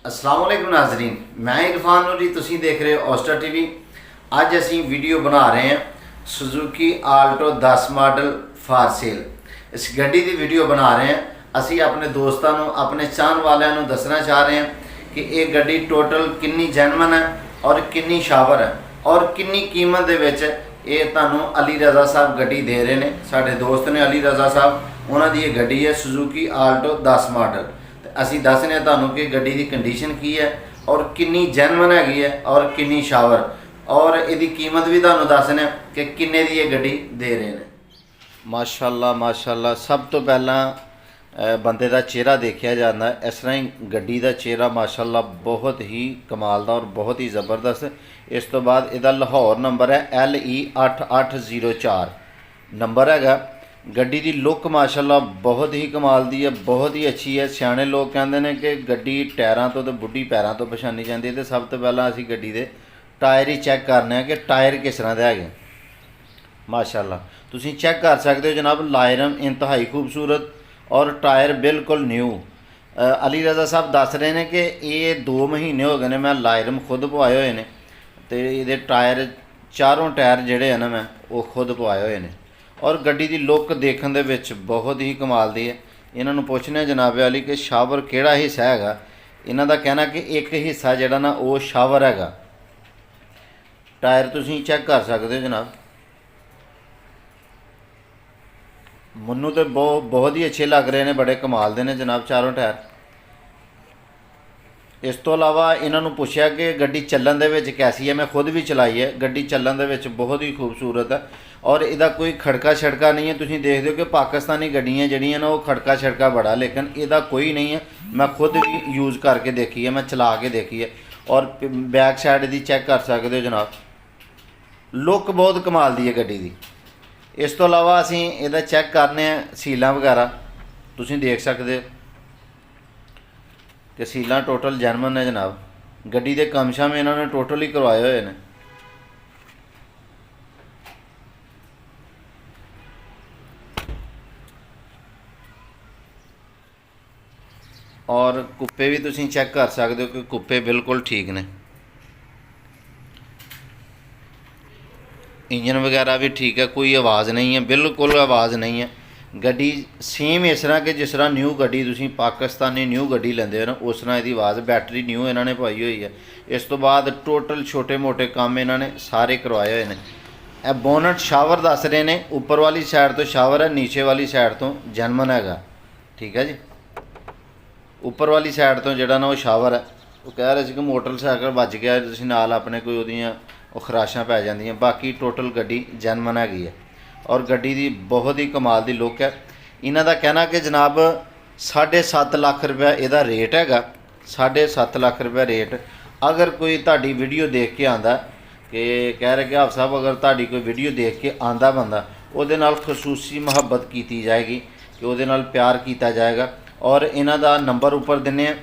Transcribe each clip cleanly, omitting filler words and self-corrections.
अस्सलाम वालेकुम नाजरीन, मैं इरफान नूरी, तुसी देख रहे हो ऑस्टर टीवी। अज असी वीडियो बना रहे हैं Suzuki Alto 10 model for sale. इस गड्डी की वीडियो बना रहे हैं। असी अपने दोस्तों को, अपने चाहन वालों को दसना चाह रहे हैं कि ये गड्डी टोटल कितनी जैनवन है और कितनी शावर है और कितनी कीमत दे विच ये तुहानू अली रज़ा साहब गड्डी दे रहे हैं। साढ़े दोस्त ने अली रज़ा साहब, उन्होंने ये गड्डी है सुजुकी आल्टो 10 मॉडल। असी दसने तुहानू कि गड्डी की कंडीशन की है और कितनी जैनवन हैगी है और कितनी शावर, और इसकी कीमत भी तुहानू दसने कि किन्ने दी ये गड्डी दे रहे हैं। माशाल्लाह माशाल्लाह, सब तो पहला बंदे का चेहरा देखा जाता है, इस तरह ही गड्डी का चेहरा माशाल्लाह बहुत ही कमाल का और बहुत ही ज़बरदस्त। इस तो बाद इसका लाहौर नंबर है LE 8804 नंबर हैगा। गड्डी की लुक माशाल्लाह बहुत ही कमाल दी है, बहुत ही अच्छी है। सियाने लोग कहते हैं कि गड्डी टायरों तो बुढ़ी पैरों तो पछानी जाती है। तो सब तो पहला असी गड्डी के टायर ही चैक करने कि टायर किस तरह के है। माशाल्लाह तुसीं चैक कर सकते हो जनाब, लायरम इंतहाई खूबसूरत और टायर बिल्कुल न्यू। अली रज़ा साहब दस रहे हैं कि ये 2 महीने हो गए ने मैं लायरम खुद पवाए हुए हैं, तो ये टायर चारों टायर जोड़े हैं ना मैं वो खुद पवाए हुए हैं। और गड्डी की लुक देखने दे विच बहुत ही कमाल दी है। इन्होंने पूछने जनाब अली कि शावर किहड़ा हिस्सा हैगा। इन्हों का कहना कि एक हिस्सा जिहड़ा ना वो शावर हैगा। टायर तुसीं चैक कर सकते हो जनाब, मन्नू तो बहुत ही अच्छे लग रहे हैं, बड़े कमाल दे ने जनाब चारों टायर। इस तो अलावा इन्होंने पूछा कि गड्डी चलन दे विच कैसी है। मैं खुद भी चलाई है, गड्डी चलन दे विच बहुत ही खूबसूरत है और इसका कोई खड़का छड़का नहीं है। तुसीं देखते हो कि पाकिस्तानी गड्डियाँ जड़ियाँ ना वो खड़का छड़का बड़ा, लेकिन इसका कोई नहीं है। मैं खुद भी यूज़ करके देखी है, मैं चला के देखी है। और बैक साइड की चैक कर सकते हो जनाब, लुक बहुत कमाल दी है गड्डी की। इस तो अलावा असीं इहदा चैक करने सीलां वगैरह, तुसीं देख सकते हो कि सीलां टोटल जैनवन है जनाब। गड्डी के कमशा में इन्होंने टोटल ही करवाए हुए हैं। और कुप्पे भी तुसीं चैक कर सकते हो कि कुप्पे बिल्कुल ठीक ने। इंजन वगैरह भी ठीक है, कोई आवाज़ नहीं है, बिल्कुल आवाज़ नहीं है। गड्डी सेम इस तरह कि जिस तरह न्यू गड्डी तुसीं पाकिस्तानी न्यू गड्डी लेंदे हो ना, उस तरह इसकी आवाज़। बैटरी न्यू इन्होंने पाई हुई है। इस तो बाद टोटल छोटे मोटे काम इन्होंने सारे करवाए हुए हैं। यह बोनट शावर दस रहे हैं, ऊपर वाली साइड तो शावर है, नीचे वाली साइड तो जैनवन हैगा। ठीक है जी, ऊपर वाली साइड तो जिहड़ा ना वो शावर है। वो कह रहे थे कि मोटरसाइकिल बच गया तुसीं नाल अपने कोई उहदियां वो खराशां पै जांदियां। बाकी टोटल गड्डी जैनवन हैगी है और गड्डी की बहुत ही कमाल की लुक है। इन्हां दा कहना कि जनाब 7.5 लाख रुपया इहदा रेट हैगा, 7.5 लाख रुपया रेट। अगर कोई तुहाडी वीडियो देख के आंदा कि कह रहे कि आप साहब अगर तुहाडी कोई वीडियो देख के आंदा बंदा, उहदे नाल खसूसी मुहब्बत की जाएगी, कि उहदे नाल प्यार किया जाएगा। और इन्हां दा नंबर ऊपर दिन्ने आ,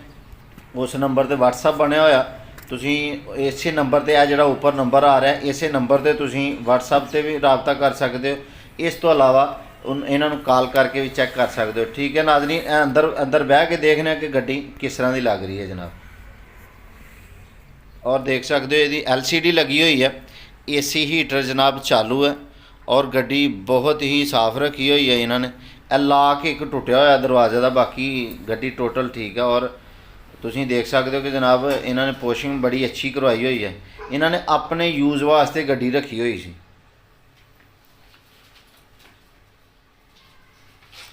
उस नंबर पर WhatsApp बनया होया, तुसीं इसे नंबर पर जिहड़ा ऊपर नंबर आ रहा है इसे नंबर पर तुसीं WhatsApp से भी रबता कर सकते हो। इस तो अलावा इन्हों कॉल करके भी चैक कर सकते हो। ठीक है नाज़रीन, अंदर बह के देखने कि गड्डी किस तरह की लग रही है जनाब। और देख सकते हो इसकी LCD लगी हुई है, AC हीटर जनाब चालू है और गड्डी बहुत ही साफ़ रखी हुई है इन्होंने। लॉक एक टुटिया होया दरवाजे का, बाकी गड्डी टोटल ठीक है। और तुसीं देख सकते हो कि जनाब इन्होंने पोशिंग बड़ी अच्छी करवाई हुई है। इन्होंने अपने यूज़ वास्ते गड्डी रखी हुई सी।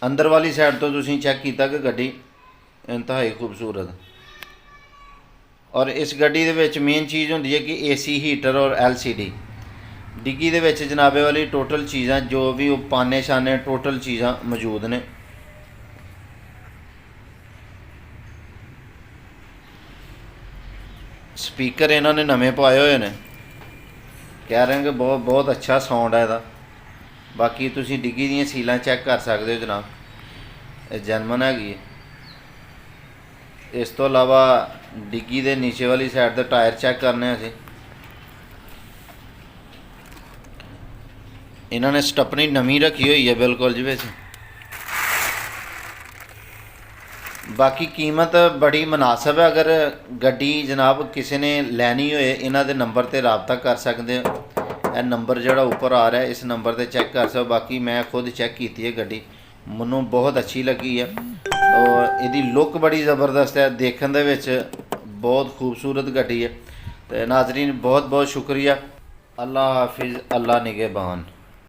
अंदर वाली साइड तो तुसीं चैक किया कि गड्डी इंतहाई खूबसूरत। और इस गड्डी दे विच मेन चीज़ होंदी है कि AC हीटर और LCD। डिग्गी दे विच जनाबे वाली टोटल चीज़ां जो भी पाने शाने टोटल चीज़ां मौजूद ने। स्पीकर इन्होंने नवे पाए हुए हैं, कह रहे हैं कि बहुत अच्छा साउंड है इसका। बाकी तुसीं डिग्गी दीयां सीलां चैक कर सकते हो जनाब, जैनवन हैगी है। इस तो अलावा डिग्गी दे नीचे वाली साइड ते टायर चैक करने असीं। इन्होंने स्टपनी नवी रखी हुई है बिल्कुल जी। वैसे बाकी कीमत बड़ी मुनासिब है। अगर गड्डी जनाब किसी ने लैनी होए इन्हां दे नंबर ते रबता कर सकते हो। यह नंबर जोड़ा ऊपर आ रहा है इस नंबर ते चेक कर सकते। बाकी मैं खुद चेक की है गड्डी, मैनू बहुत अच्छी लगी है और इहदी लुक बड़ी ज़बरदस्त है, देखने दे विच बहुत खूबसूरत गड्डी है। तो नाजरीन बहुत बहुत शुक्रिया। अल्लाह हाफिज़, अल्लाह निगहबान।